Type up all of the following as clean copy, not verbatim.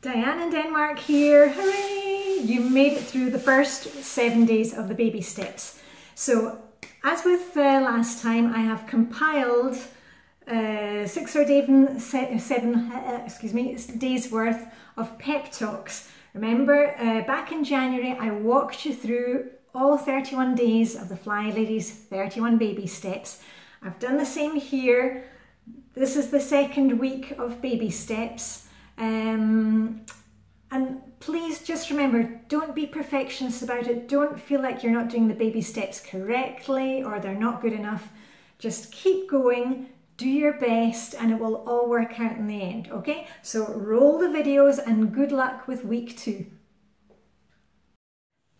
Diane in Denmark here. Hooray! You made it through the first 7 days of the baby steps. So as with last time, I have compiled 6 or seven days worth of pep talks. Remember, back in January, I walked you through all 31 days of the Flylady's 31 baby steps. I've done the same here. This is the second week of baby steps. And please just remember, don't be perfectionist about it. Don't feel like you're not doing the baby steps correctly or they're not good enough. Just keep going, do your best, and it will all work out in the end, okay? So roll the videos and good luck with week 2.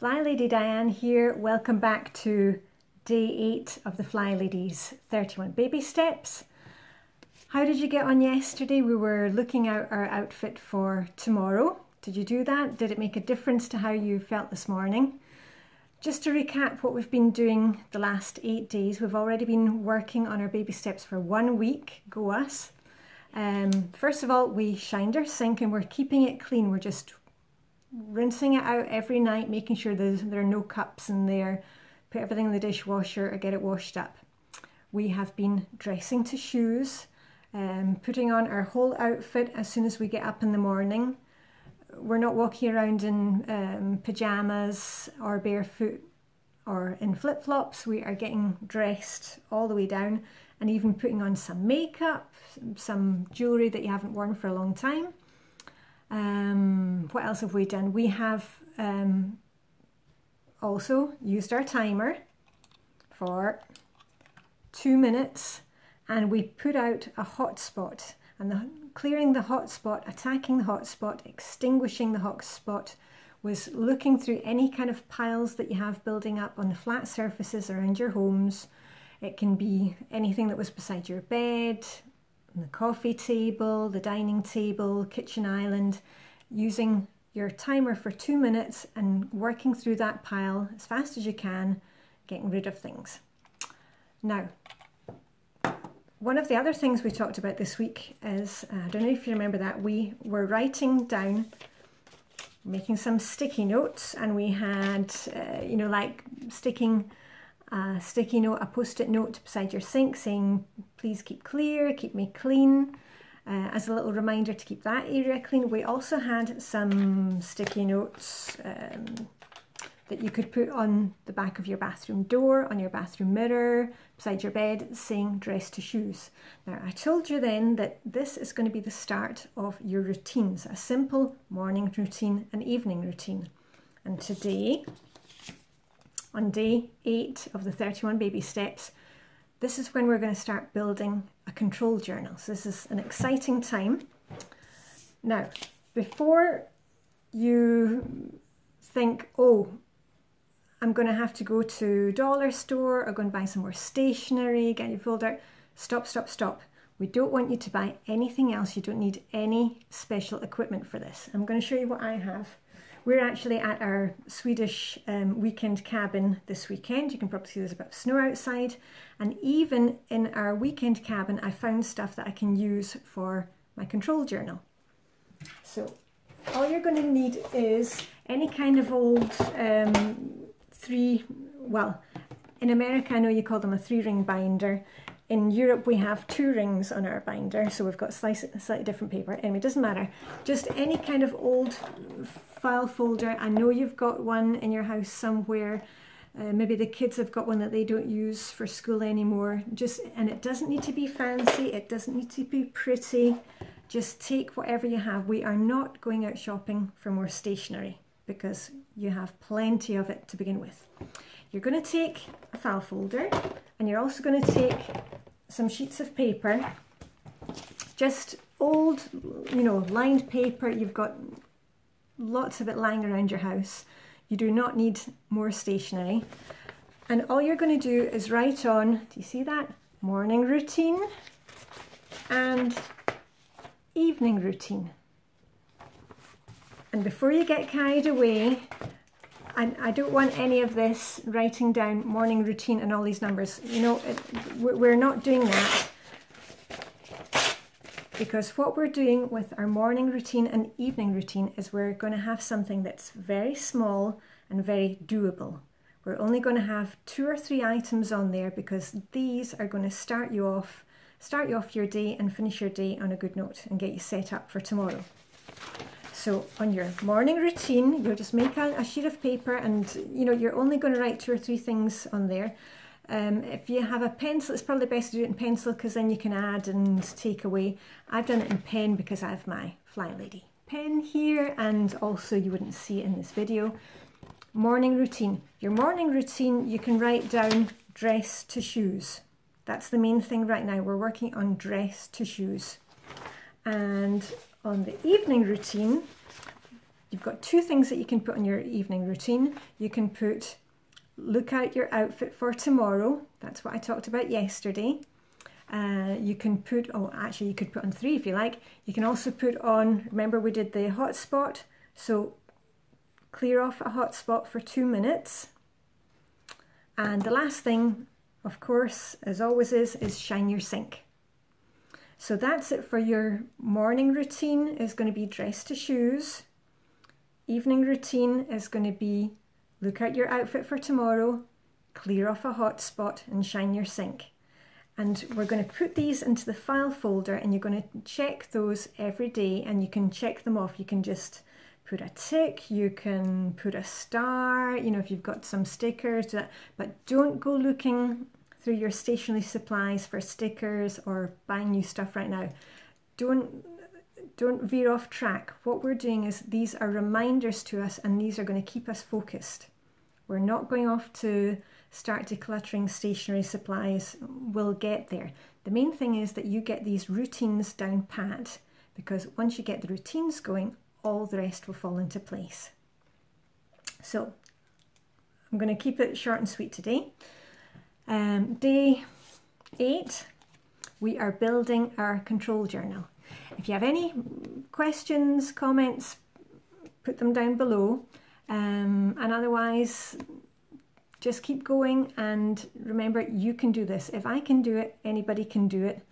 Flylady Diane here. Welcome back to day 8 of the Flylady's 31 baby steps. How did you get on yesterday? We were looking out our outfit for tomorrow. Did you do that? Did it make a difference to how you felt this morning? Just to recap what we've been doing the last 8 days, we've already been working on our baby steps for 1 week. Go us. First of all, we shined our sink and we're keeping it clean. We're just rinsing it out every night, making sure there are no cups in there. Put everything in the dishwasher or get it washed up. We have been dressing to shoes. Putting on our whole outfit as soon as we get up in the morning. We're not walking around in pyjamas or barefoot or in flip-flops. We are getting dressed all the way down and even putting on some makeup, some jewellery that you haven't worn for a long time. What else have we done? We have also used our timer for 2 minutes. And we put out a hotspot, and clearing the hotspot, attacking the hotspot, extinguishing the hotspot was looking through any kind of piles that you have building up on the flat surfaces around your homes. It can be anything that was beside your bed, the coffee table, the dining table, kitchen island, using your timer for 2 minutes and working through that pile as fast as you can, getting rid of things. Now, one of the other things we talked about this week is, I don't know if you remember that, we were writing down, making some sticky notes, and we had, you know, like sticking a sticky note, a post-it note beside your sink saying, please keep clear, keep me clean, as a little reminder to keep that area clean. We also had some sticky notes that you could put on the back of your bathroom door, on your bathroom mirror, beside your bed, saying dress to shoes. Now, I told you then that this is going to be the start of your routines, a simple morning routine and evening routine. And today, on day 8 of the 31 baby steps, this is when we're going to start building a control journal. So this is an exciting time. Now, before you think, oh, I'm going to have to go to dollar store or go and buy some more stationery, get your folder. Stop, stop, stop. We don't want you to buy anything else. You don't need any special equipment for this. I'm going to show you what I have. We're actually at our Swedish weekend cabin this weekend. You can probably see there's a bit of snow outside. And even in our weekend cabin, I found stuff that I can use for my control journal. So all you're going to need is any kind of old in America, I know you call them a 3-ring binder. In Europe, we have 2 rings on our binder, so we've got slightly different paper. Anyway, it doesn't matter. Just any kind of old file folder. I know you've got one in your house somewhere. Maybe the kids have got one that they don't use for school anymore. And it doesn't need to be fancy. It doesn't need to be pretty. Just take whatever you have. We are not going out shopping for more stationery, because you have plenty of it to begin with. You're going to take a file folder, and you're also going to take some sheets of paper, just old, you know, lined paper. You've got lots of it lying around your house. You do not need more stationery. And all you're going to do is write on, do you see that? Morning routine and evening routine. And before you get carried away, I don't want any of this writing down morning routine and all these numbers. You know, we're not doing that. because what we're doing with our morning routine and evening routine is we're going to have something that's very small and very doable. We're only going to have 2 or 3 items on there because these are going to start you off your day and finish your day on a good note and get you set up for tomorrow. So on your morning routine, you'll just make a sheet of paper, and you're only going to write 2 or 3 things on there. If you have a pencil, it's probably best to do it in pencil because then you can add and take away. I've done it in pen because I have my Flylady pen here, and also you wouldn't see it in this video. Morning routine. Your morning routine, you can write down dress to shoes. That's the main thing right now. We're working on dress to shoes. And on the evening routine, you've got 2 things that you can put on your evening routine. You can put look out your outfit for tomorrow. That's what I talked about yesterday. You can put, actually you could put on 3 if you like. You can also put on, remember we did the hotspot, so clear off a hotspot for 2 minutes. And the last thing, of course, as always is shine your sink. So that's it for your morning routine. Is going to be dress to shoes. Evening routine is going to be look out your outfit for tomorrow, clear off a hotspot, and shine your sink. And we're going to put these into the file folder, and you're going to check those every day, and you can check them off. You can just put a tick, you can put a star, if you've got some stickers, but don't go looking through your stationery supplies for stickers or buying new stuff right now. Don't veer off track. What we're doing is these are reminders to us, and these are going to keep us focused. We're not going off to start decluttering stationery supplies. We'll get there. The main thing is that you get these routines down pat, because once you get the routines going, all the rest will fall into place. So I'm going to keep it short and sweet today. Day 8, we are building our control journal. If you have any questions, comments, put them down below. And otherwise, just keep going, and remember, you can do this. If I can do it, anybody can do it.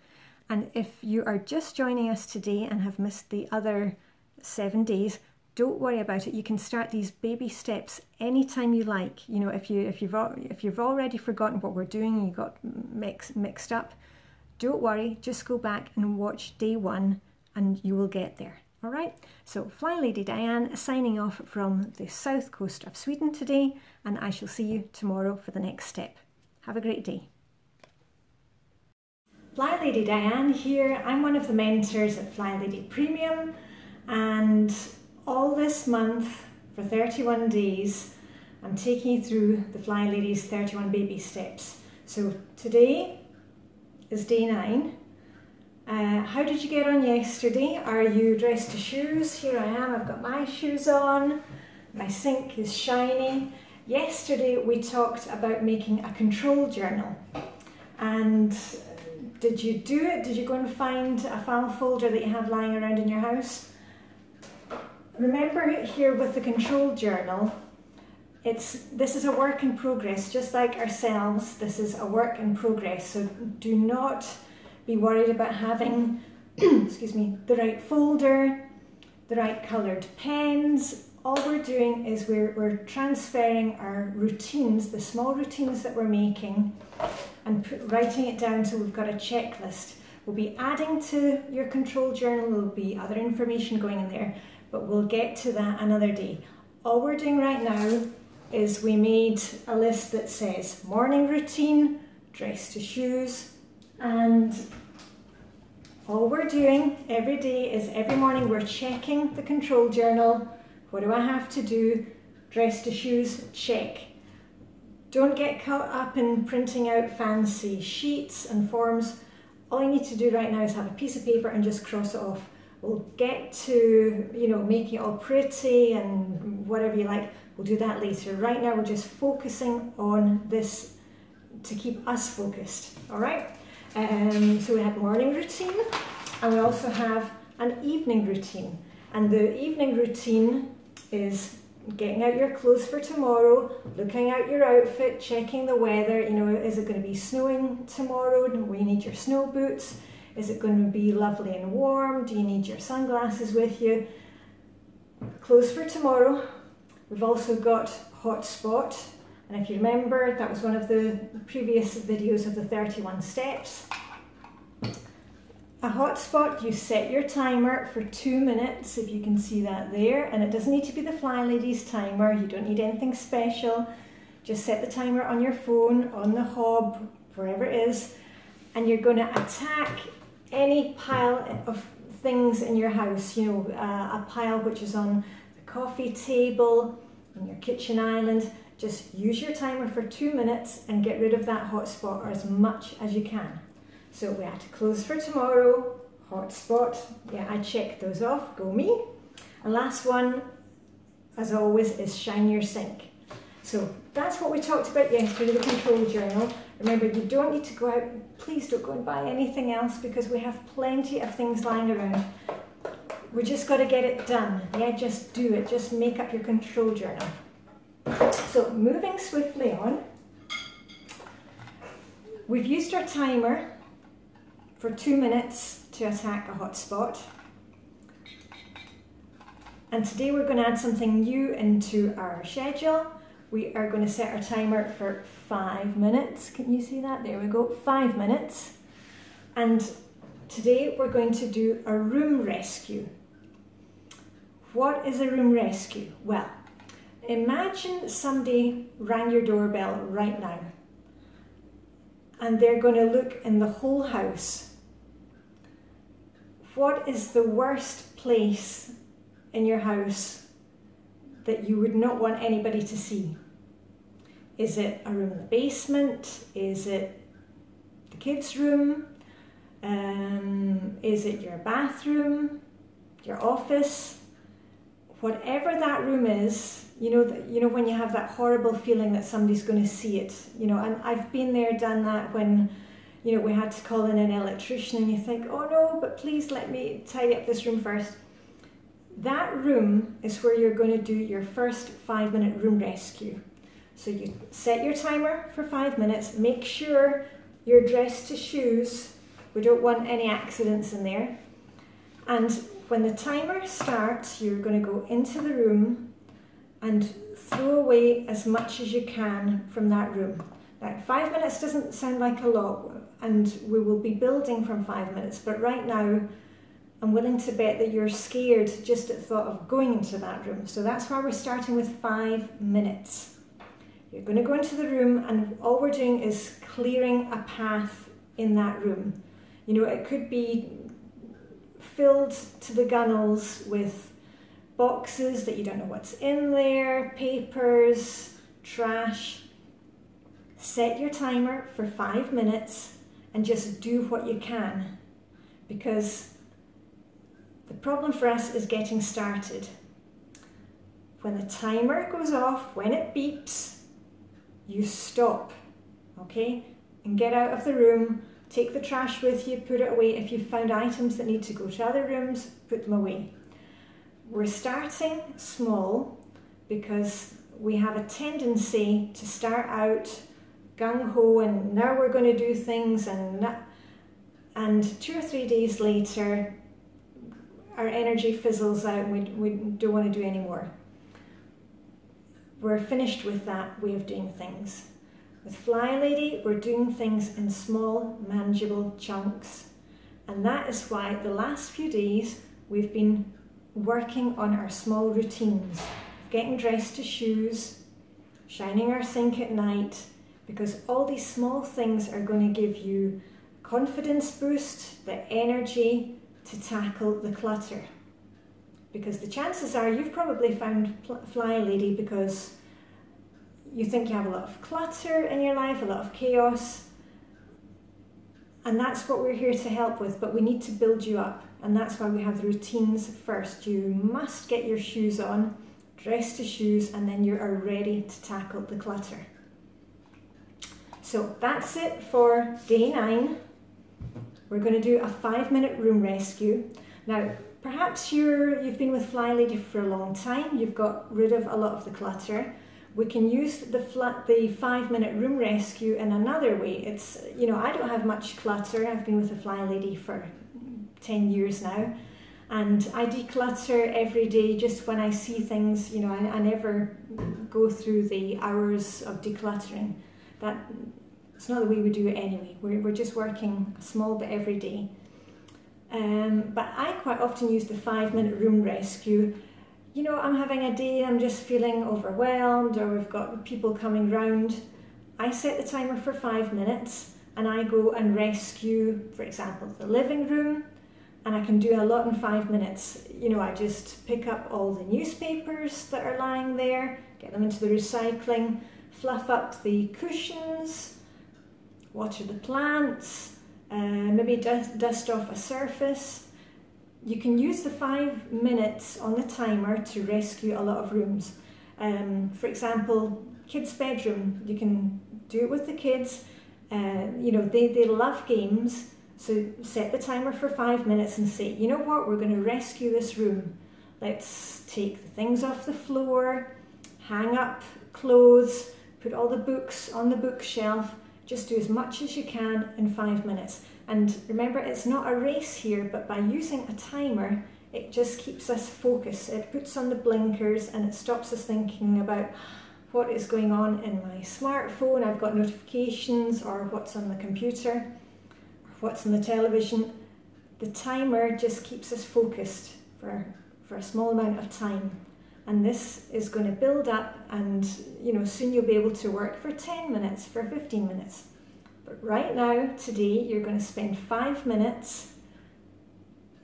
And if you are just joining us today and have missed the other 7 days, don't worry about it. You can start these baby steps anytime you like. If you've already forgotten what we're doing and you got mixed up, don't worry. Just go back and watch day 1, and you will get there. All right, so Flylady Diane signing off from the south coast of Sweden today, and I shall see you tomorrow for the next step. Have a great day. Flylady Diane here. I'm one of the mentors at Flylady Premium, and all this month for 31 days I'm taking you through the Flylady's 31 baby steps. So today is day 9. How did you get on yesterday? Are you dressed to shoes? Here I am, I've got my shoes on. My sink is shiny. Yesterday we talked about making a control journal. And did you do it? Did you go and find a file folder that you have lying around in your house? Remember here with the control journal, this is a work in progress, just like ourselves. This is a work in progress, so do not be worried about having excuse me, the right folder, the right coloured pens. All we're doing is we're transferring our routines, the small routines that we're making, and writing it down so we've got a checklist. We'll be adding to your control journal, there'll be other information going in there, but we'll get to that another day. All we're doing right now is we made a list that says morning routine, dress to shoes, and all we're doing every day is every morning we're checking the control journal. What do I have to do? Dress to shoes, check. Don't get caught up in printing out fancy sheets and forms. All you need to do right now is have a piece of paper and just cross it off. We'll get to, making it all pretty and whatever you like. We'll do that later. Right now we're just focusing on this to keep us focused, all right? So we had morning routine, and we also have an evening routine. And the evening routine is getting out your clothes for tomorrow, looking out your outfit, checking the weather. Is it going to be snowing tomorrow? We need your snow boots. Is it going to be lovely and warm? Do you need your sunglasses with you? Clothes for tomorrow. We've also got hotspot. And if you remember, that was one of the previous videos of the 31 steps. A hotspot, you set your timer for 2 minutes, if you can see that there. And it doesn't need to be the Flylady's timer. You don't need anything special. Just set the timer on your phone, on the hob, wherever it is. And you're going to attack any pile of things in your house. You know, a pile which is on the coffee table, on your kitchen island. Just use your timer for 2 minutes and get rid of that hotspot, or as much as you can. So we had to close for tomorrow, hotspot. Yeah, I checked those off, go me. And last one, as always, is shine your sink. So that's what we talked about yesterday, the control journal. Remember, you don't need to go out, please don't go and buy anything else, because we have plenty of things lying around. We just got to get it done. Yeah, just do it. Just make up your control journal. So moving swiftly on, we've used our timer for 2 minutes to attack a hotspot. And today we're going to add something new into our schedule. We are going to set our timer for 5 minutes. Can you see that? There we go, 5 minutes. And today we're going to do a room rescue. What is a room rescue? Well, imagine somebody rang your doorbell right now and they're going to look in the whole house. What is the worst place in your house that you would not want anybody to see? Is it a room in the basement? Is it the kids' room? Is it your bathroom? Your office? Whatever that room is, you know when you have that horrible feeling that somebody's going to see it, you know, and I've been there, done that when, you know, we had to call in an electrician and you think, oh no, but please let me tidy up this room first. That room is where you're going to do your first 5-minute room rescue. So you set your timer for 5 minutes, make sure you're dressed to shoes. We don't want any accidents in there. And when the timer starts, you're going to go into the room and throw away as much as you can from that room. Now, 5 minutes doesn't sound like a lot, and we will be building from 5 minutes, but right now, I'm willing to bet that you're scared just at the thought of going into that room. So that's why we're starting with 5 minutes. You're going to go into the room, and all we're doing is clearing a path in that room. You know, it could be filled to the gunnels with boxes that you don't know what's in there, papers, trash. Set your timer for 5 minutes and just do what you can, because the problem for us is getting started. When the timer goes off, when it beeps, you stop, okay? And get out of the room. Take the trash with you, put it away. If you've found items that need to go to other rooms, put them away. We're starting small because we have a tendency to start out gung-ho and now we're going to do things, and 2 or 3 days later our energy fizzles out and we don't want to do any more. We're finished with that way of doing things. With Flylady, we're doing things in small, manageable chunks. And that is why the last few days we've been working on our small routines. Getting dressed to shoes, shining our sink at night, because all these small things are going to give you confidence boost, the energy to tackle the clutter. Because the chances are you've probably found Flylady because you think you have a lot of clutter in your life, a lot of chaos, and that's what we're here to help with, but we need to build you up, and that's why we have the routines first. You must get your shoes on, dress to shoes, and then you are ready to tackle the clutter. So that's it for day 9. We're going to do a 5-minute room rescue. Now, perhaps you've been with Flylady for a long time, you've got rid of a lot of the clutter. We can use the 5-minute room rescue in another way. It's, you know, I don't have much clutter. I've been with the Flylady for 10 years now, and I declutter every day just when I see things. You know, I never go through the hours of decluttering. It's not the way we do it anyway. We're just working a small bit every day. But I quite often use the 5-minute room rescue. You know, I'm having a day, I'm just feeling overwhelmed, or we've got people coming round. I set the timer for 5 minutes and I go and rescue, for example, the living room, and I can do a lot in 5 minutes. You know, I just pick up all the newspapers that are lying there, get them into the recycling, fluff up the cushions, water the plants, maybe dust off a surface. You can use the 5 minutes on the timer to rescue a lot of rooms. For example, kids' bedroom, you can do it with the kids. You know, they love games, so set the timer for 5 minutes and say, you know what, we're going to rescue this room. Let's take the things off the floor, hang up clothes, put all the books on the bookshelf. Just do as much as you can in 5 minutes. And remember, it's not a race here, but by using a timer, it just keeps us focused. It puts on the blinkers and it stops us thinking about what is going on in my smartphone. I've got notifications, or what's on the computer, or what's on the television. The timer just keeps us focused for a small amount of time. And this is going to build up, and you know, soon you'll be able to work for 10 minutes, for 15 minutes. But right now, today, you're going to spend 5 minutes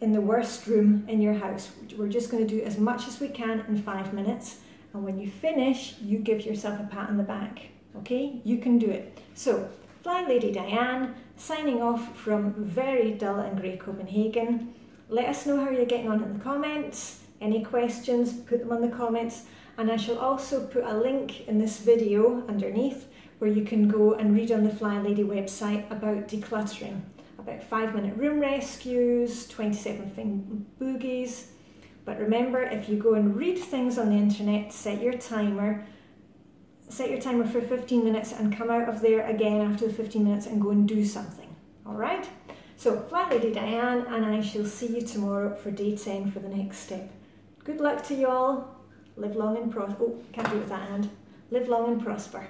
in the worst room in your house. We're just going to do as much as we can in 5 minutes. And when you finish, you give yourself a pat on the back. Okay? You can do it. So, Flylady Diane, signing off from very dull and grey Copenhagen. Let us know how you're getting on in the comments. Any questions, put them on the comments. And I shall also put a link in this video underneath where you can go and read on the Flylady website about decluttering, about 5-minute room rescues, 27 boogies. But remember, if you go and read things on the internet, set your timer for 15 minutes and come out of there again after the 15 minutes and go and do something. All right? So, Flylady Diane, and I shall see you tomorrow for day 10 for the next step. Good luck to you all. Live long and prosper. Oh, can't do it with that hand. Live long and prosper.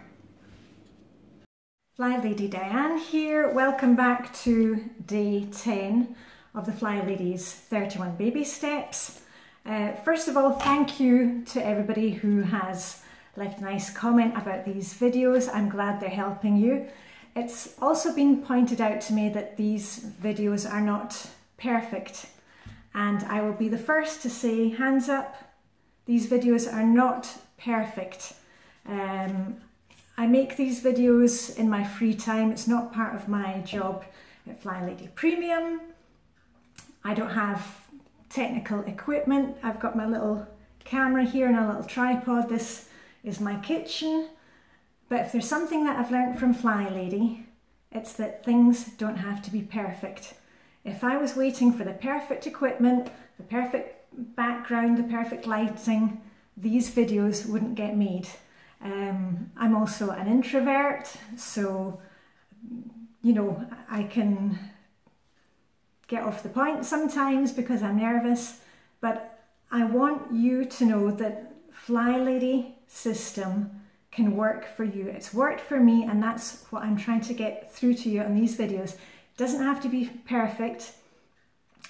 Flylady Diane here. Welcome back to day 10 of the Flylady's 31 baby steps. First of all, thank you to everybody who has left a nice comment about these videos. I'm glad they're helping you. It's also been pointed out to me that these videos are not perfect, and I will be the first to say, hands up, these videos are not perfect. I make these videos in my free time. It's not part of my job at Flylady Premium. I don't have technical equipment. I've got my little camera here and a little tripod. This is my kitchen. But if there's something that I've learned from Flylady, it's that things don't have to be perfect. If I was waiting for the perfect equipment, the perfect background, the perfect lighting, these videos wouldn't get made. I'm also an introvert, so, you know, I can get off the point sometimes because I'm nervous, but I want you to know that Flylady system can work for you. It's worked for me, and that's what I'm trying to get through to you on these videos. It doesn't have to be perfect.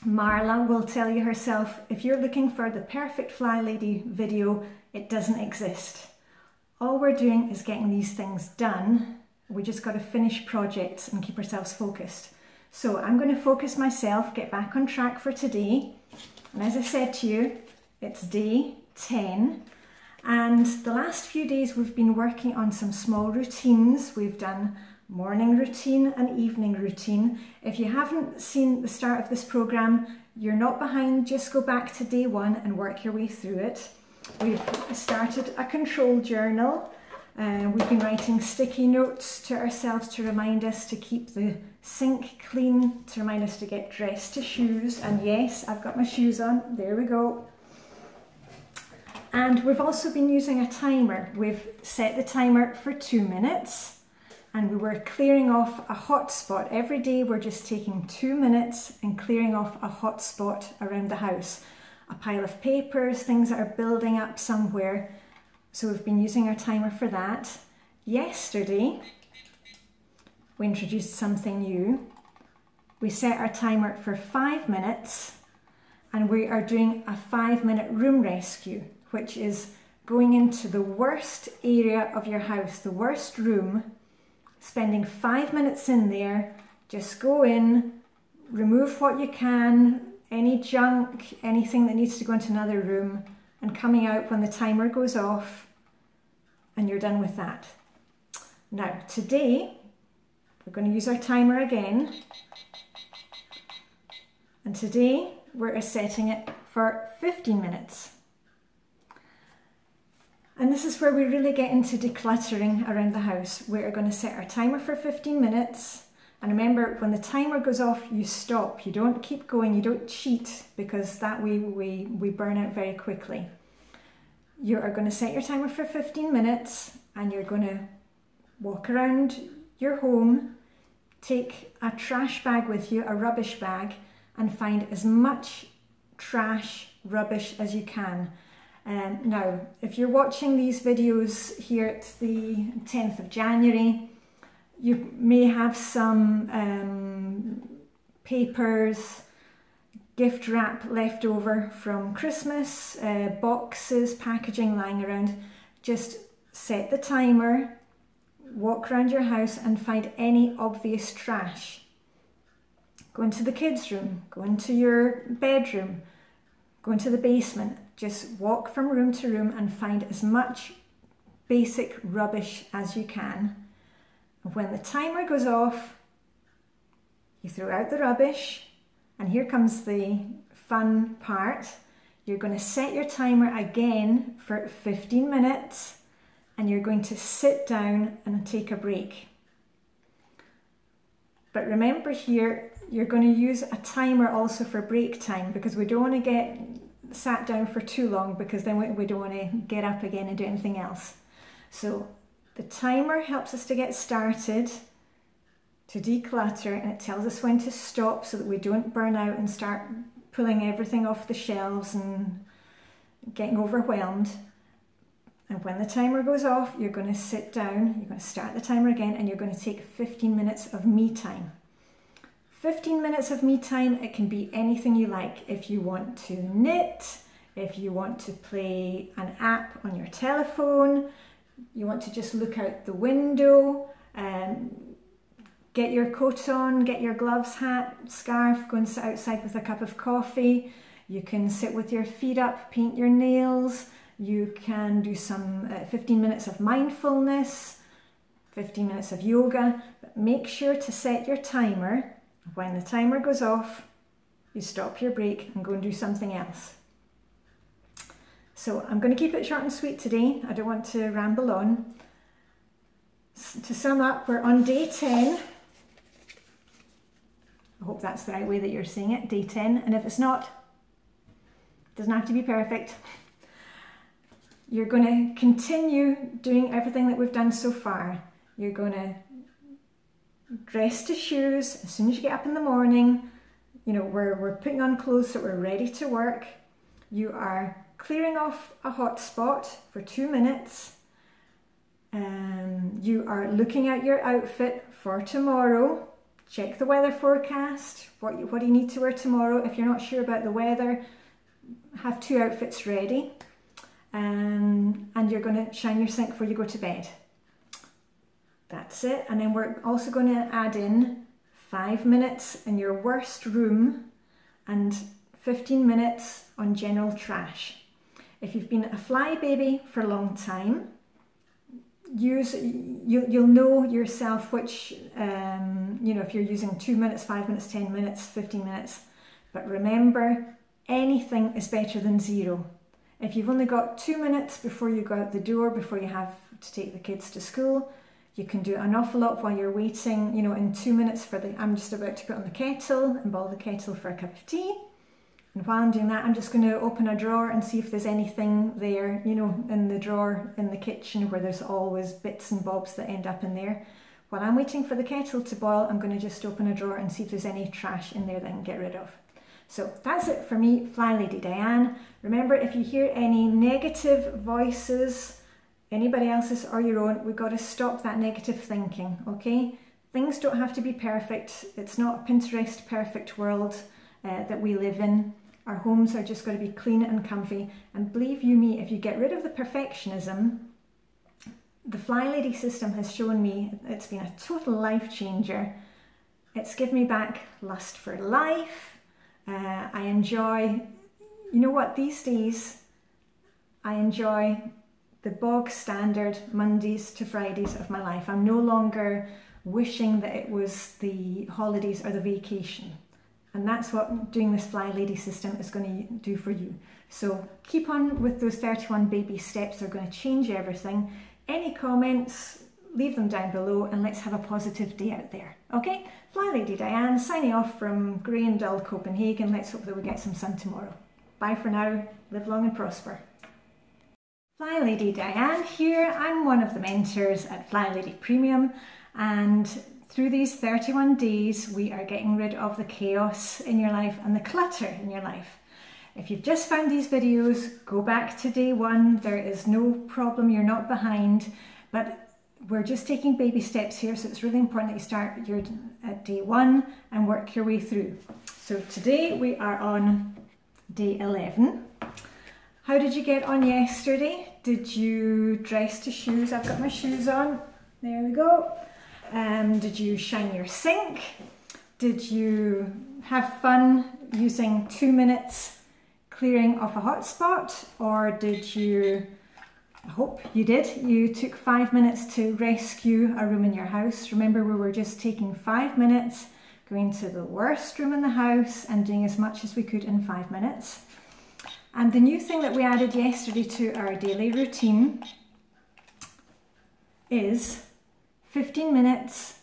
Marla will tell you herself, if you're looking for the perfect Flylady video, it doesn't exist. All we're doing is getting these things done. We just got to finish projects and keep ourselves focused. So I'm going to focus myself, get back on track for today. And as I said to you, it's day 10. And the last few days we've been working on some small routines. We've done morning routine and evening routine. If you haven't seen the start of this program, you're not behind. Just go back to day 1 and work your way through it. We've started a control journal. We've been writing sticky notes to ourselves to remind us to keep the sink clean, to remind us to get dressed to shoes. And yes, I've got my shoes on. There we go. And we've also been using a timer. We've set the timer for 2 minutes, and we were clearing off a hot spot. Every day we're just taking 2 minutes and clearing off a hot spot around the house. A pile of papers, things that are building up somewhere. So we've been using our timer for that. Yesterday, we introduced something new. We set our timer for 5 minutes, and we are doing a 5-minute room rescue, which is going into the worst area of your house, the worst room, spending 5 minutes in there. Just go in, remove what you can, any junk, anything that needs to go into another room, and coming out when the timer goes off, and you're done with that. Now, today, we're going to use our timer again, and today we're setting it for 15 minutes. And this is where we really get into decluttering around the house. We're going to set our timer for 15 minutes. And remember, when the timer goes off, you stop. You don't keep going, you don't cheat, because that way we burn out very quickly. You are going to set your timer for 15 minutes, and you're going to walk around your home, take a trash bag with you, a rubbish bag, and find as much trash, rubbish as you can. Now, if you're watching these videos here at the 10th of January, you may have some papers, gift wrap left over from Christmas, boxes, packaging lying around. Just set the timer, walk around your house and find any obvious trash. Go into the kids' room, go into your bedroom, go into the basement. Just walk from room to room and find as much basic rubbish as you can. And when the timer goes off, you throw out the rubbish, and here comes the fun part. You're going to set your timer again for 15 minutes, and you're going to sit down and take a break. But remember here, you're going to use a timer also for break time, because we don't want to get sat down for too long, because then we don't want to get up again and do anything else. So the timer helps us to get started, to declutter, and it tells us when to stop so that we don't burn out and start pulling everything off the shelves and getting overwhelmed. And when the timer goes off, you're going to sit down, you're going to start the timer again, and you're going to take 15 minutes of me time. 15 minutes of me time, it can be anything you like. If you want to knit, if you want to play an app on your telephone, you want to just look out the window, get your coat on, get your gloves, hat, scarf, go and sit outside with a cup of coffee. You can sit with your feet up, paint your nails. You can do some 15 minutes of mindfulness, 15 minutes of yoga, but make sure to set your timer. When the timer goes off, you stop your break and go and do something else. So I'm going to keep it short and sweet today. I don't want to ramble on. To sum up, we're on day 10. I hope that's the right way that you're saying it, day 10. And if it's not, it doesn't have to be perfect. You're going to continue doing everything that we've done so far. You're going to dress to shoes as soon as you get up in the morning. You know, we're putting on clothes so we're ready to work. You are clearing off a hot spot for 2 minutes. You are looking at your outfit for tomorrow. Check the weather forecast. What do you need to wear tomorrow? If you're not sure about the weather, have 2 outfits ready. And you're going to shine your sink before you go to bed. That's it. And then we're also going to add in 5 minutes in your worst room and 15 minutes on general trash. If you've been a fly baby for a long time, you'll know yourself which, you know, if you're using 2 minutes, 5 minutes, 10 minutes, 15 minutes. But remember, anything is better than 0. If you've only got 2 minutes before you go out the door, before you have to take the kids to school, you can do an awful lot while you're waiting, you know, in 2 minutes for I'm just about to put on the kettle and boil the kettle for a cup of tea. And while I'm doing that, I'm just going to open a drawer and see if there's anything there, you know, in the drawer in the kitchen where there's always bits and bobs that end up in there. While I'm waiting for the kettle to boil, I'm going to just open a drawer and see if there's any trash in there that I can get rid of. So that's it for me, Flylady Diane. Remember, if you hear any negative voices, anybody else's or your own, we've got to stop that negative thinking, okay? Things don't have to be perfect. It's not a Pinterest perfect world that we live in. Our homes are just got to be clean and comfy. And believe you me, if you get rid of the perfectionism, the Flylady system has shown me it's been a total life changer. It's given me back lust for life. I enjoy, you know what, these days I enjoy the bog standard Mondays to Fridays of my life. I'm no longer wishing that it was the holidays or the vacation. And that's what doing this Flylady system is going to do for you. So keep on with those 31 baby steps. They're going to change everything. Any comments, leave them down below and let's have a positive day out there. Okay, Flylady Diane signing off from grey and dull Copenhagen. Let's hope that we get some sun tomorrow. Bye for now. Live long and prosper. Flylady Diane here. I'm one of the mentors at Flylady Premium, and through these 31 days we are getting rid of the chaos in your life and the clutter in your life. If you've just found these videos, go back to day one. There is no problem, you're not behind, but we're just taking baby steps here, so it's really important that you start at day one and work your way through. So today we are on day 11. How did you get on yesterday? Did you dress to shoes? I've got my shoes on. There we go. Did you shine your sink? Did you have fun using 2 minutes clearing off a hotspot? Or did you, I hope you did, you took 5 minutes to rescue a room in your house. Remember, we were just taking 5 minutes, going to the worst room in the house and doing as much as we could in 5 minutes. And the new thing that we added yesterday to our daily routine is 15 minutes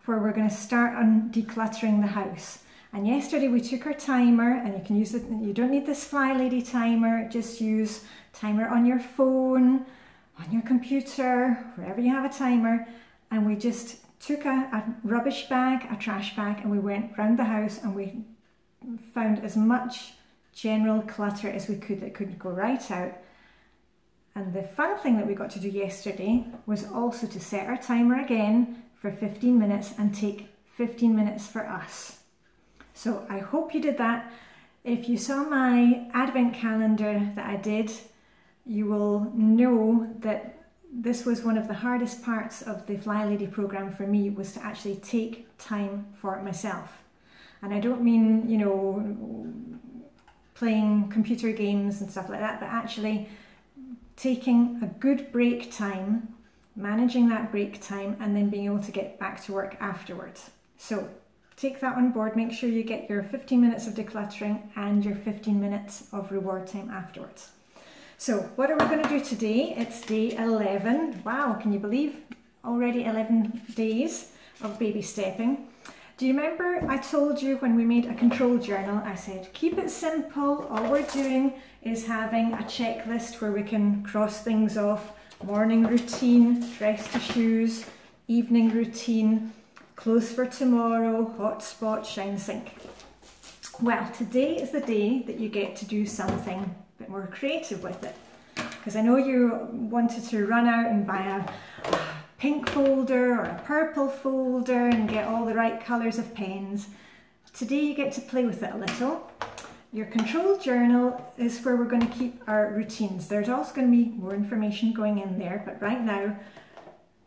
where we're going to start on decluttering the house. And yesterday we took our timer, and you can use it, you don't need this Flylady timer, just use timer on your phone, on your computer, wherever you have a timer, and we just took a rubbish bag, a trash bag, and we went round the house and we found as much general clutter as we could that couldn't go right out. And the fun thing that we got to do yesterday was also to set our timer again for 15 minutes and take 15 minutes for us. So I hope you did that. If you saw my advent calendar that I did, you will know that this was one of the hardest parts of the Flylady program for me, was to actually take time for myself. And I don't mean, you know, playing computer games and stuff like that, but actually taking a good break time, managing that break time, and then being able to get back to work afterwards. So take that on board. Make sure you get your 15 minutes of decluttering and your 15 minutes of reward time afterwards. So what are we going to do today? It's day 11. Wow, can you believe already 11 days of baby stepping? Do you remember I told you when we made a control journal, I said, keep it simple. All we're doing is having a checklist where we can cross things off. Morning routine, dress to shoes, evening routine, clothes for tomorrow, hotspot, shine sink. Well, today is the day that you get to do something a bit more creative with it. Because I know you wanted to run out and buy a pink folder or a purple folder and get all the right colours of pens. Today you get to play with it a little. Your control journal is where we're going to keep our routines. There's also going to be more information going in there, but right now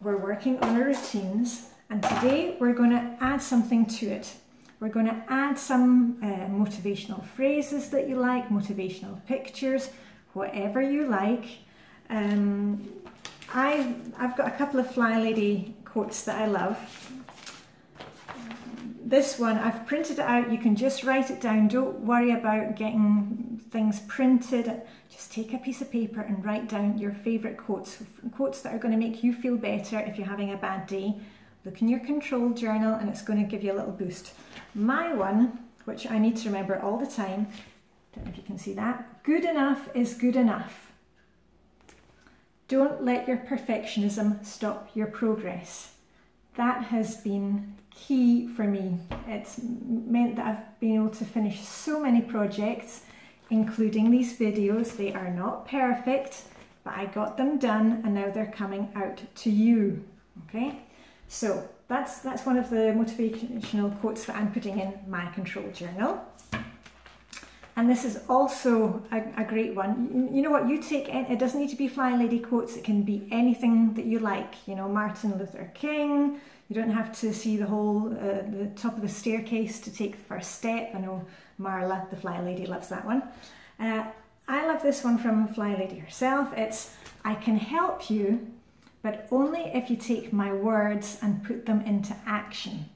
we're working on our routines, and today we're going to add something to it. We're going to add some motivational phrases that you like, motivational pictures, whatever you like. I've got a couple of Flylady quotes that I love. This one, I've printed it out. You can just write it down. Don't worry about getting things printed. Just take a piece of paper and write down your favourite quotes. Quotes that are going to make you feel better if you're having a bad day. Look in your control journal and it's going to give you a little boost. My one, which I need to remember all the time, Don't know if you can see that. Good enough is good enough. Don't let your perfectionism stop your progress. That has been key for me. It's meant that I've been able to finish so many projects, including these videos. They are not perfect, but I got them done and now they're coming out to you. Okay, so that's one of the motivational quotes that I'm putting in my control journal. And this is also a great one. You know what, you take it doesn't need to be Flylady quotes, it can be anything that you like. You know, Martin Luther King, you don't have to see the whole, the top of the staircase to take the first step. I know Marla, the Flylady, loves that one. I love this one from Flylady herself. It's, I can help you, but only if you take my words and put them into action.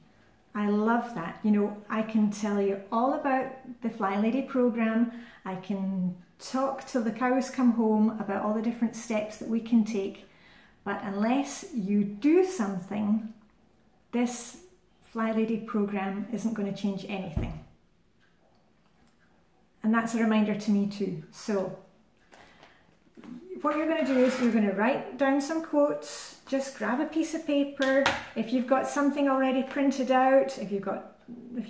I love that. You know, I can tell you all about the Flylady program. I can talk till the cows come home about all the different steps that we can take. But unless you do something, this Flylady program isn't going to change anything. And that's a reminder to me too. So what you're going to do is you're going to write down some quotes. Just grab a piece of paper. If you've got something already printed out, if you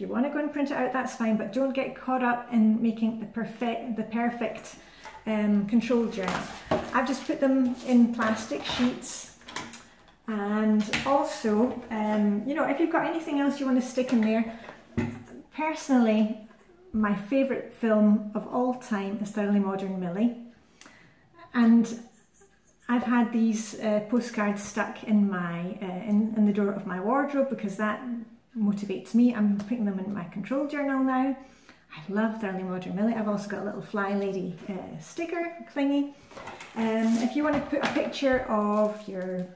want to go and print it out, that's fine, but don't get caught up in making the perfect control journal. I've just put them in plastic sheets. And also, you know, if you've got anything else you want to stick in there, personally, my favourite film of all time is Thoroughly Modern Millie. And I've had these postcards stuck in my in the door of my wardrobe because that motivates me. I'm putting them in my control journal now. I love Thoroughly Modern Millie. I've also got a little Flylady sticker thingy. If you want to put a picture of your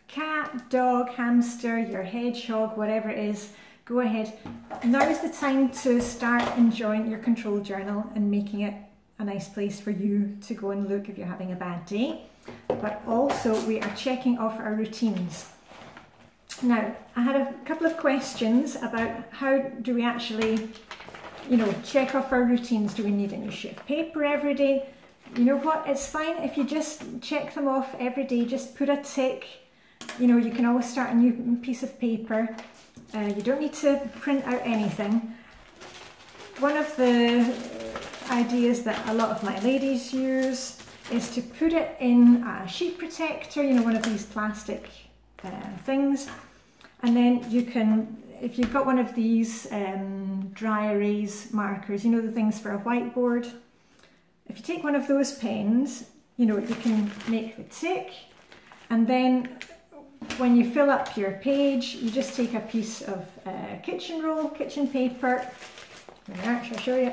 cat, dog, hamster, your hedgehog, whatever it is, go ahead. Now is the time to start enjoying your control journal and making it a nice place for you to go and look if you're having a bad day. But also we are checking off our routines. Now, I had a couple of questions about how do we actually, you know, check off our routines. Do we need a new sheet of paper every day? You know what, it's fine if you just check them off every day, just put a tick. You know, you can always start a new piece of paper. You don't need to print out anything. One of the ideas that a lot of my ladies use is to put it in a sheet protector, you know, one of these plastic things. And then you can, if you've got one of these dry erase markers, you know, the things for a whiteboard, if you take one of those pens, you know, you can make the tick, and then when you fill up your page, you just take a piece of kitchen roll, kitchen paper, there, shall I show you?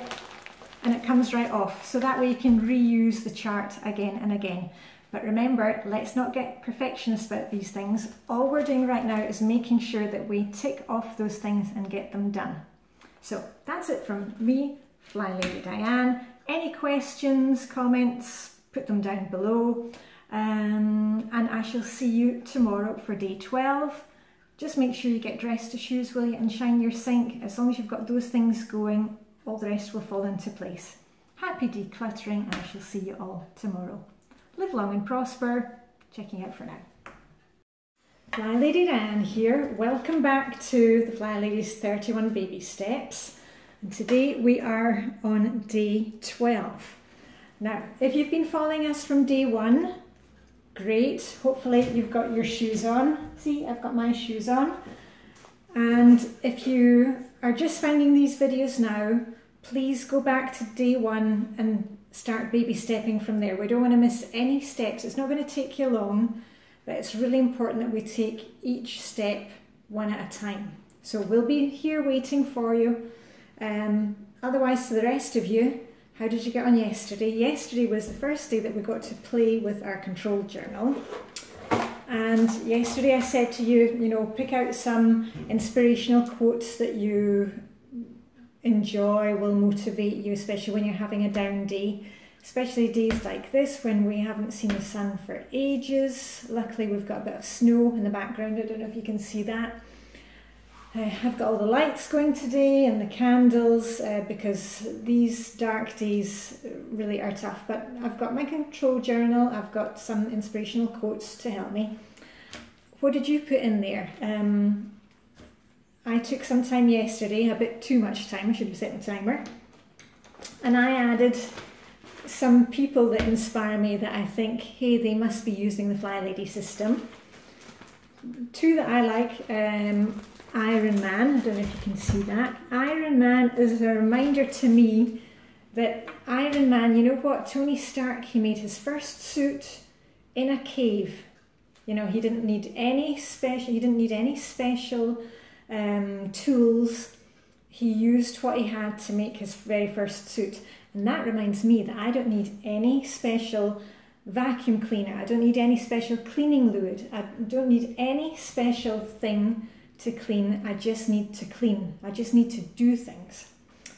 And it comes right off. So that way you can reuse the chart again and again. But remember, let's not get perfectionist about these things. All we're doing right now is making sure that we tick off those things and get them done. So that's it from me, Flylady Diane. Any questions, comments, put them down below. And I shall see you tomorrow for day 12. Just make sure you get dressed to shoes, will you, and shine your sink. As long as you've got those things going, all the rest will fall into place. Happy decluttering, and I shall see you all tomorrow. Live long and prosper. Checking out for now. Flylady Diane here. Welcome back to the Flylady's 31 Baby Steps. And today we are on day 12. Now, if you've been following us from day 1, great. Hopefully you've got your shoes on. See, I've got my shoes on. And if you are just finding these videos now, please go back to day 1 and start baby stepping from there. We don't want to miss any steps. It's not going to take you long, but it's really important that we take each step one at a time. So we'll be here waiting for you. Otherwise, to the rest of you, how did you get on yesterday? Yesterday was the first day that we got to play with our control journal. And yesterday I said to you, you know, pick out some inspirational quotes that you enjoy, will motivate you, especially when you're having a down day. Especially days like this when we haven't seen the sun for ages. Luckily we've got a bit of snow in the background. I don't know if you can see that. I've got all the lights going today and the candles because these dark days really are tough. But I've got my control journal, I've got some inspirational quotes to help me. What did you put in there? I took some time yesterday, a bit too much time, I should have set the timer. And I added some people that inspire me that I think, hey, they must be using the Flylady system. Two that I like, Iron Man, I don't know if you can see that. Iron Man is a reminder to me that Iron Man, you know what, Tony Stark, he made his first suit in a cave. You know, he didn't need any special tools. He used what he had to make his very first suit. And that reminds me that I don't need any special vacuum cleaner. I don't need any special cleaning fluid. I don't need any special thing to clean. I just need to clean. I just need to do things.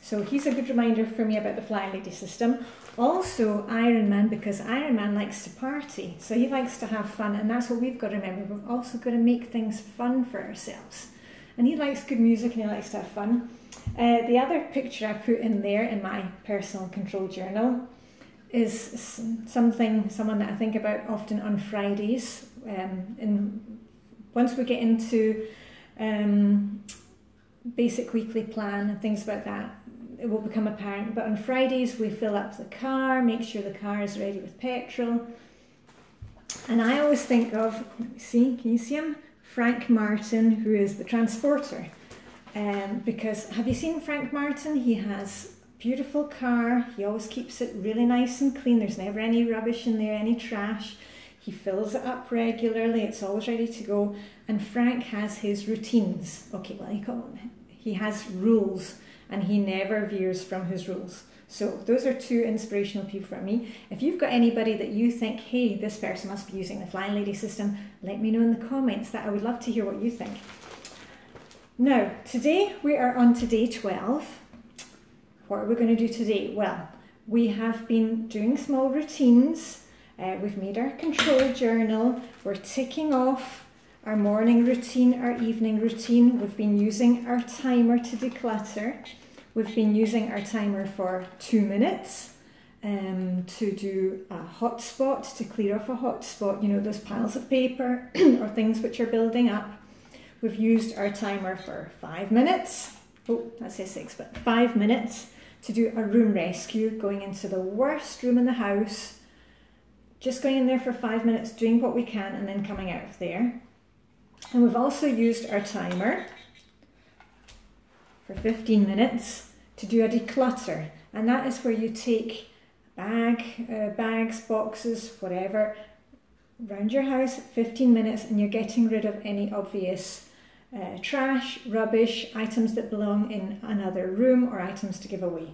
So he's a good reminder for me about the Flylady system. Also Iron Man, because Iron Man likes to party. So he likes to have fun, and that's what we've got to remember. We've also got to make things fun for ourselves. And he likes good music and he likes to have fun. The other picture I put in there in my personal control journal is someone that I think about often on Fridays. Once we get into basic weekly plan and things about that, it will become apparent. But on Fridays we fill up the car, make sure the car is ready with petrol. And I always think of, let me see, can you see him? Frank Martin, who is the transporter. Because have you seen Frank Martin? He has a beautiful car, he always keeps it really nice and clean, there's never any rubbish in there, any trash. He fills it up regularly, it's always ready to go. And Frank has his routines. Okay, well, he has rules and he never veers from his rules. So those are two inspirational people for me. If you've got anybody that you think, hey, this person must be using the Flylady system, let me know in the comments. That I would love to hear what you think. Now, today we are on to day 12. What are we going to do today? Well, we have been doing small routines. We've made our control journal. We're ticking off our morning routine, our evening routine. We've been using our timer to declutter. We've been using our timer for 2 minutes to do a hotspot, to clear off a hotspot, you know, those piles of paper or things which are building up. We've used our timer for 5 minutes. Oh, that says 6, but 5 minutes to do a room rescue, going into the worst room in the house, just going in there for 5 minutes, doing what we can, and then coming out of there. And we've also used our timer for 15 minutes to do a declutter. And that is where you take bags, boxes, whatever, around your house, 15 minutes, and you're getting rid of any obvious trash, rubbish, items that belong in another room, or items to give away.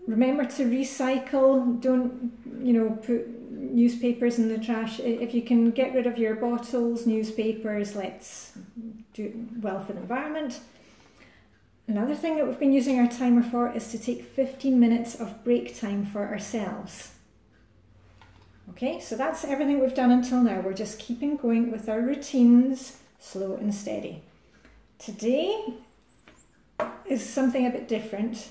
Remember to recycle. Don't, you know, put newspapers in the trash. If you can get rid of your bottles, newspapers, let's do well for the environment. Another thing that we've been using our timer for is to take 15 minutes of break time for ourselves. Okay, so that's everything we've done until now. We're just keeping going with our routines, slow and steady. Today is something a bit different.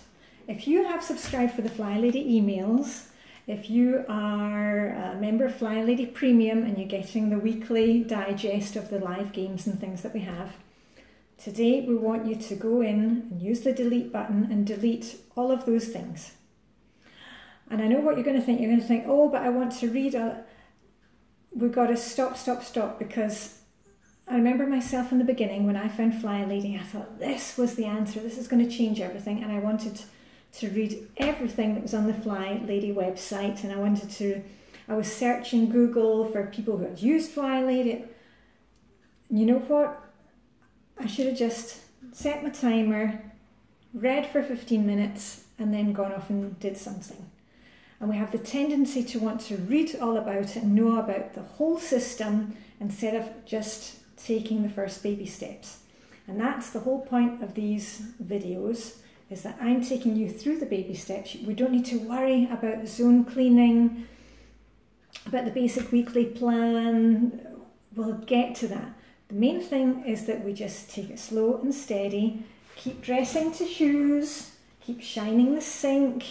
If you have subscribed for the Flylady emails, if you are a member of Flylady Premium and you're getting the weekly digest of the live games and things that we have, today we want you to go in and use the delete button and delete all of those things. And I know what you're going to think. You're going to think, oh, but I want to read. We've got to stop, because I remember myself in the beginning when I found Flylady, I thought this was the answer. This is going to change everything. And I wanted to read everything that was on the Flylady website. And I was searching Google for people who had used Flylady. And you know what? I should have just set my timer, read for 15 minutes, and then gone off and did something. And we have the tendency to want to read all about it and know about the whole system instead of just taking the first baby steps. And that's the whole point of these videos, is that I'm taking you through the baby steps. We don't need to worry about zone cleaning, about the basic weekly plan. We'll get to that. The main thing is that we just take it slow and steady, keep dressing to shoes, keep shining the sink.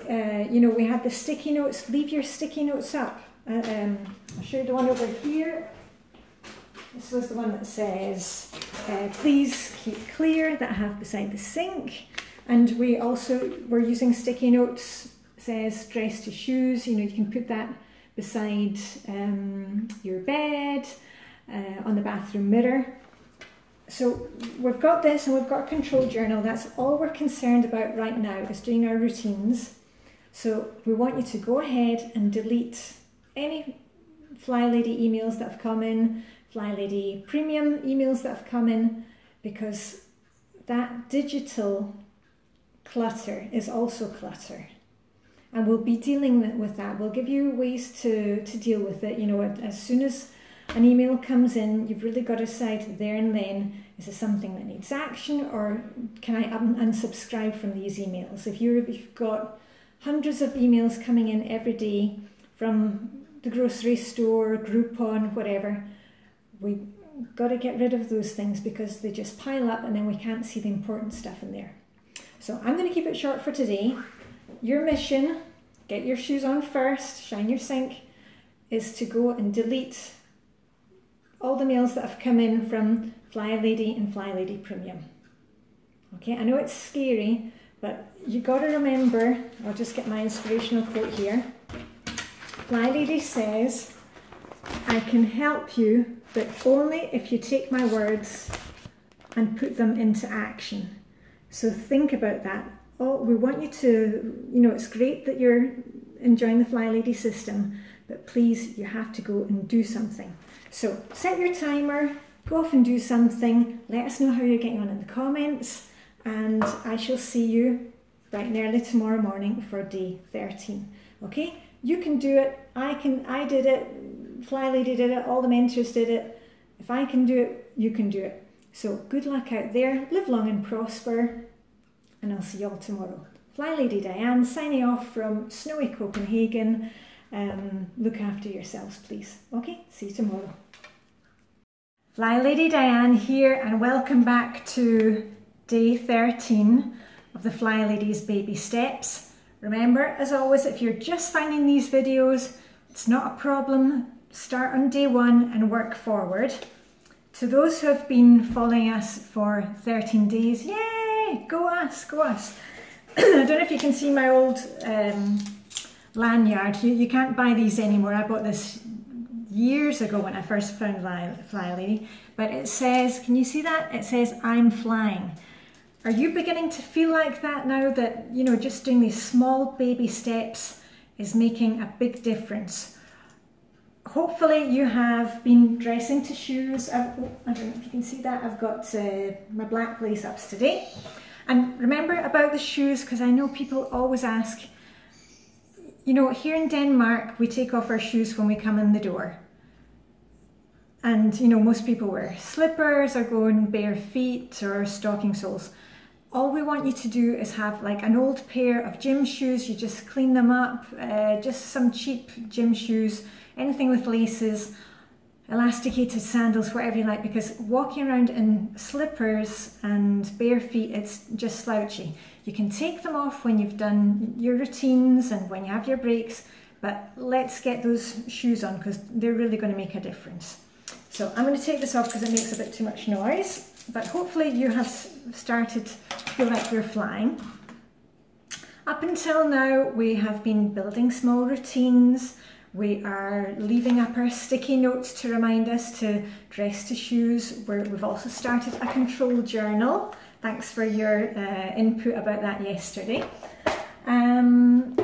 You know, we had the sticky notes. Leave your sticky notes up. I'll show you the one over here. This was the one that says, please keep clear, that I have beside the sink. And we also were using sticky notes. It says dress to shoes. You know, you can put that beside your bed, on the bathroom mirror. So we've got this, and we've got a control journal. That's all we're concerned about right now, is doing our routines. So we want you to go ahead and delete any Flylady emails that have come in, Flylady Premium emails that have come in, because that digital clutter is also clutter. And we'll be dealing with that. We'll give you ways to deal with it. You know, as soon as an email comes in, you've really got to decide there and then, is it something that needs action, or can I unsubscribe from these emails? If you've got hundreds of emails coming in every day from the grocery store, Groupon, whatever, we've got to get rid of those things because they just pile up and then we can't see the important stuff in there. So I'm going to keep it short for today. Your mission, get your shoes on first, shine your sink, is to go and delete all the mails that have come in from Flylady and Flylady Premium. Okay, I know it's scary, but you got to remember, I'll just get my inspirational quote here. Flylady says, I can help you, but only if you take my words and put them into action. So think about that. Oh, we want you to, you know, it's great that you're enjoying the Flylady system, but please, you have to go and do something. So set your timer, go off and do something. Let us know how you're getting on in the comments, and I shall see you bright and early tomorrow morning for day 13. Okay, you can do it. I did it. Flylady did it. All the mentors did it. If I can do it, you can do it. So good luck out there. Live long and prosper, and I'll see you all tomorrow. Flylady Diane signing off from snowy Copenhagen. Look after yourselves, please. Okay, see you tomorrow. Flylady Diane here, and welcome back to day 13 of the Flylady's Baby Steps. Remember, as always, if you're just finding these videos, it's not a problem. Start on day 1 and work forward. To those who have been following us for 13 days, yay! Go us, go us. I don't know if you can see my old lanyard. You can't buy these anymore. I bought this years ago when I first found Flylady, but it says, can you see that? It says, I'm flying. Are you beginning to feel like that now, that, you know, just doing these small baby steps is making a big difference? Hopefully you have been dressing to shoes. I don't know if you can see that. I've got my black lace ups today. And remember about the shoes, because I know people always ask, you know, here in Denmark, we take off our shoes when we come in the door. And, you know, most people wear slippers or go in bare feet or stocking soles. All we want you to do is have like an old pair of gym shoes. You just clean them up, just some cheap gym shoes, anything with laces, elasticated sandals, whatever you like, because walking around in slippers and bare feet, it's just slouchy. You can take them off when you've done your routines and when you have your breaks, but let's get those shoes on because they're really going to make a difference. So I'm going to take this off because it makes a bit too much noise, but hopefully you have started to feel like you're flying. Up until now, we have been building small routines. We are leaving up our sticky notes to remind us to dress to shoes. We've also started a control journal. Thanks for your input about that yesterday. And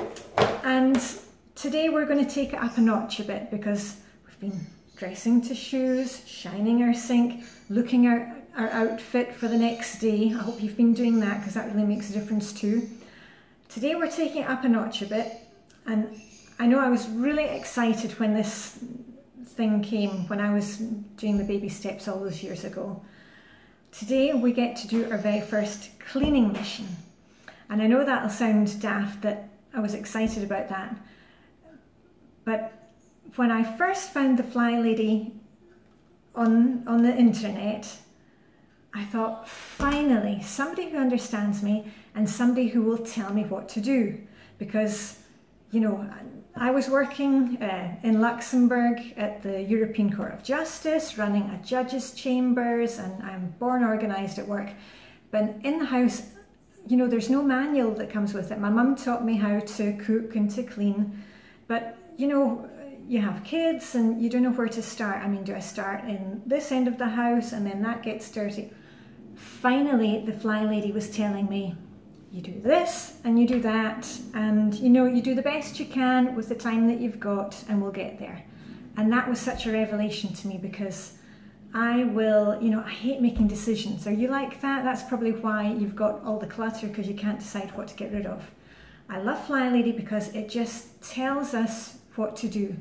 today we're going to take it up a notch a bit because we've been dressing to shoes, shining our sink, looking at our outfit for the next day. I hope you've been doing that because that really makes a difference too. Today we're taking it up a notch a bit, and I know I was really excited when this thing came, when I was doing the baby steps all those years ago. Today we get to do our very first cleaning mission. And I know that'll sound daft that I was excited about that. But when I first found the Flylady on the internet, I thought, finally, somebody who understands me and somebody who will tell me what to do. Because, you know, I was working in Luxembourg at the European Court of Justice, running a judge's chambers, and I'm born organised at work. But in the house, you know, there's no manual that comes with it. My mum taught me how to cook and to clean, but, you know, you have kids and you don't know where to start. I mean, do I start in this end of the house and then that gets dirty? Finally, the Fly Lady was telling me, you do this and you do that, and you know, you do the best you can with the time that you've got, and we'll get there. And that was such a revelation to me, because I will, you know, I hate making decisions. Are you like that? That's probably why you've got all the clutter, because you can't decide what to get rid of. I love Fly Lady because it just tells us what to do.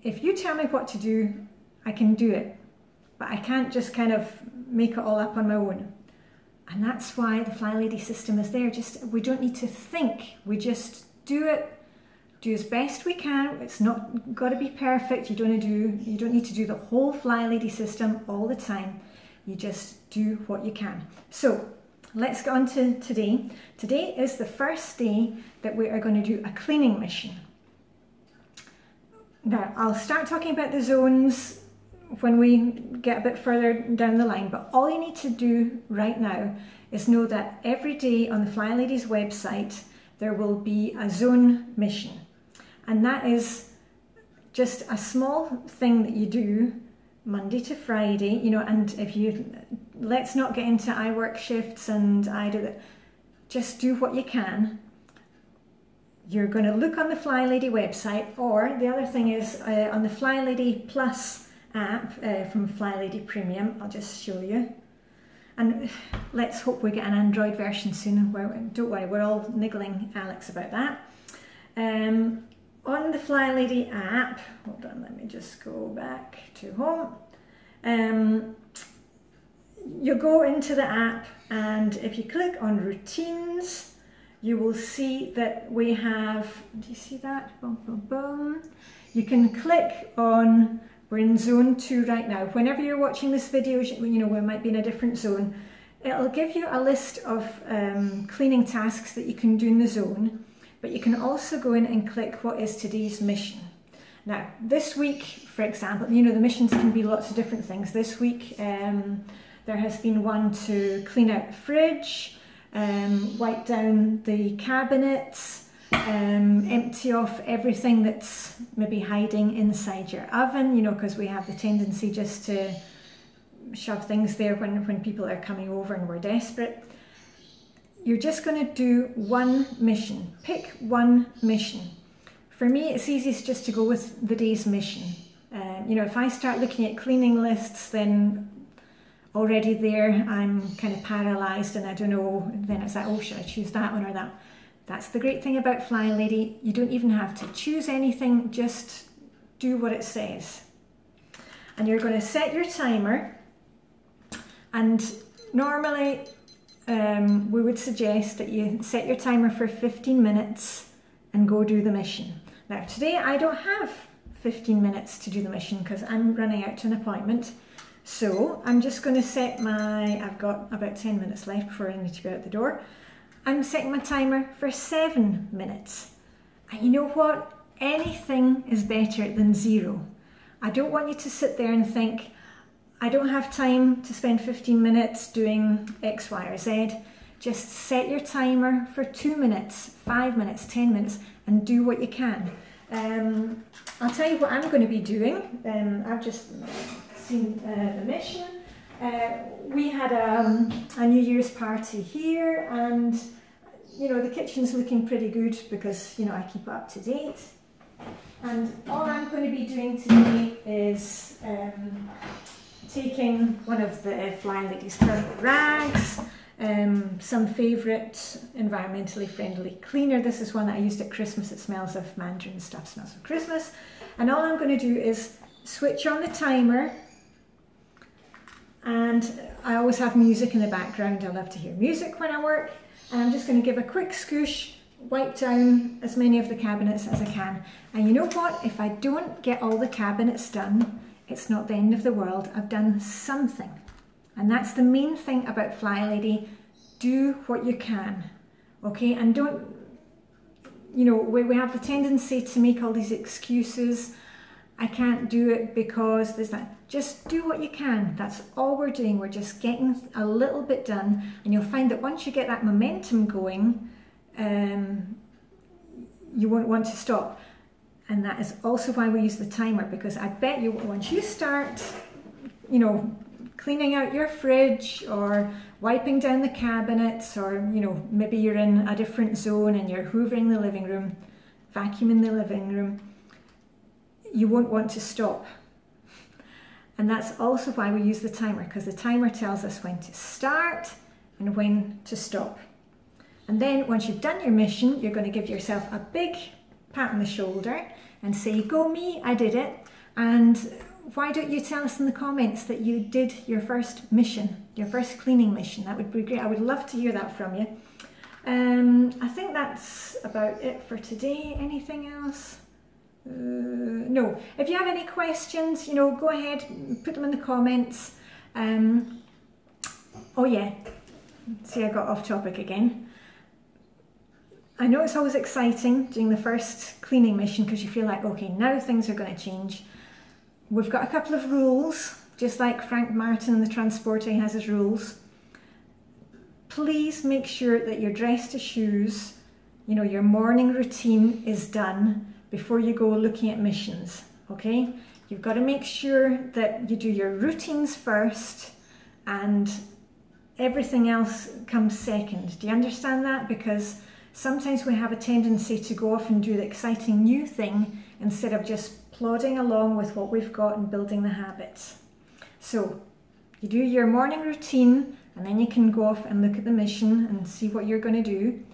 If you tell me what to do, I can do it, but I can't just kind of make it all up on my own. And that's why the Fly Lady system is there. Just, we don't need to think, we just do it, do as best we can. It's not got to be perfect. You don't need to do the whole Fly Lady system all the time. You just do what you can. So let's get on to today. Today is the first day that we are going to do a cleaning mission. Now, I'll start talking about the zones when we get a bit further down the line, but all you need to do right now is know that every day on the Fly Lady's website there will be a zone mission, and that is just a small thing that you do Monday to Friday, you know. And if you, let's not get into I work shifts and I do that, just do what you can. You're going to look on the Flylady website, or the other thing is on the Flylady Plus app from Flylady Premium. I'll just show you. And let's hope we get an Android version soon. Don't worry, we're all niggling Alex about that. On the Flylady app, hold on, let me just go back to home. You go into the app, and if you click on routines, you will see that we have, do you see that? Boom, boom, boom. You can click on, we're in zone 2 right now. Whenever you're watching this video, you know, we might be in a different zone. It'll give you a list of cleaning tasks that you can do in the zone, but you can also go in and click what is today's mission. Now, this week, for example, you know, the missions can be lots of different things. This week, there has been one to clean out the fridge, wipe down the cabinets, empty off everything that's maybe hiding inside your oven, you know, because we have the tendency just to shove things there when people are coming over and we're desperate. You're just going to do one mission. Pick one mission. For me, it's easiest just to go with the day's mission. You know, if I start looking at cleaning lists, then already there I'm kind of paralysed and I don't know, then it's like, oh, should I choose that one or that? That's the great thing about Flylady. You don't even have to choose anything, just do what it says. And you're going to set your timer, and normally we would suggest that you set your timer for 15 minutes and go do the mission. Now today I don't have 15 minutes to do the mission because I'm running out to an appointment. So I'm just going to set I've got about 10 minutes left before I need to be out the door. I'm setting my timer for 7 minutes. And you know what? Anything is better than 0. I don't want you to sit there and think, I don't have time to spend 15 minutes doing X, Y, or Z. Just set your timer for 2 minutes, 5 minutes, 10 minutes, and do what you can. I'll tell you what I'm going to be doing. I've just seen the mission. We had a New Year's party here, and you know, the kitchen's looking pretty good because, you know, I keep it up to date. And all I'm going to be doing today is taking one of the Flylady's purple rags, some favourite environmentally friendly cleaner. This is one that I used at Christmas. It smells of mandarin stuff, smells of Christmas. And all I'm going to do is switch on the timer, and I always have music in the background. I love to hear music when I work. And I'm just going to give a quick scoosh, wipe down as many of the cabinets as I can. And you know what? If I don't get all the cabinets done it's not the end of the world. I've done something. And that's the main thing about Flylady. Do what you can, okay? And don't, you know, we have the tendency to make all these excuses. I can't do it because there's that. Just do what you can. That's all we're doing. We're just getting a little bit done. And you'll find that once you get that momentum going, you won't want to stop. And that is also why we use the timer, because I bet you once you start, you know, cleaning out your fridge or wiping down the cabinets, or, you know, maybe you're in a different zone and you're hoovering the living room, vacuuming the living room, you won't want to stop. And that's also why we use the timer, because the timer tells us when to start and when to stop. And then once you've done your mission, you're going to give yourself a big pat on the shoulder and say, go me, I did it. And why don't you tell us in the comments that you did your first mission, your first cleaning mission? That would be great. I would love to hear that from you. I think that's about it for today. Anything else? No. If you have any questions, you know, go ahead, put them in the comments. Oh yeah, see, I got off topic again. I know it's always exciting doing the first cleaning mission because you feel like, okay, now things are going to change. We've got a couple of rules, just like Frank Martin in The Transporter has his rules. Please make sure that you're dressed to shoes, you know, your morning routine is done before you go looking at missions, okay? You've got to make sure that you do your routines first and everything else comes second. Do you understand that? Because sometimes we have a tendency to go off and do the exciting new thing instead of just plodding along with what we've got and building the habits. So you do your morning routine and then you can go off and look at the mission and see what you're going to do.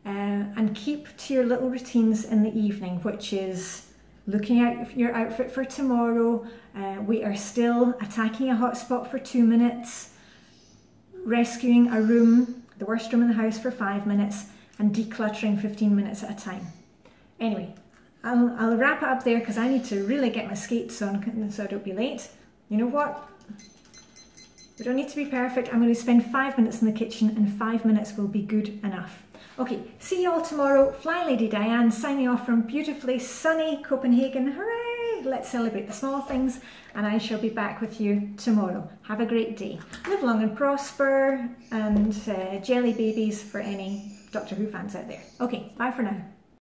And keep to your little routines in the evening, which is looking at your outfit for tomorrow. We are still attacking a hotspot for 2 minutes, rescuing a room, the worst room in the house, for 5 minutes, and decluttering 15 minutes at a time. Anyway, I'll wrap it up there because I need to really get my skates on so I don't be late. You know what? We don't need to be perfect. I'm going to spend 5 minutes in the kitchen and 5 minutes will be good enough. Okay, see you all tomorrow. Flylady Diane signing off from beautifully sunny Copenhagen. Hooray! Let's celebrate the small things, and I shall be back with you tomorrow. Have a great day. Live long and prosper, and jelly babies for any Doctor Who fans out there. Okay, bye for now.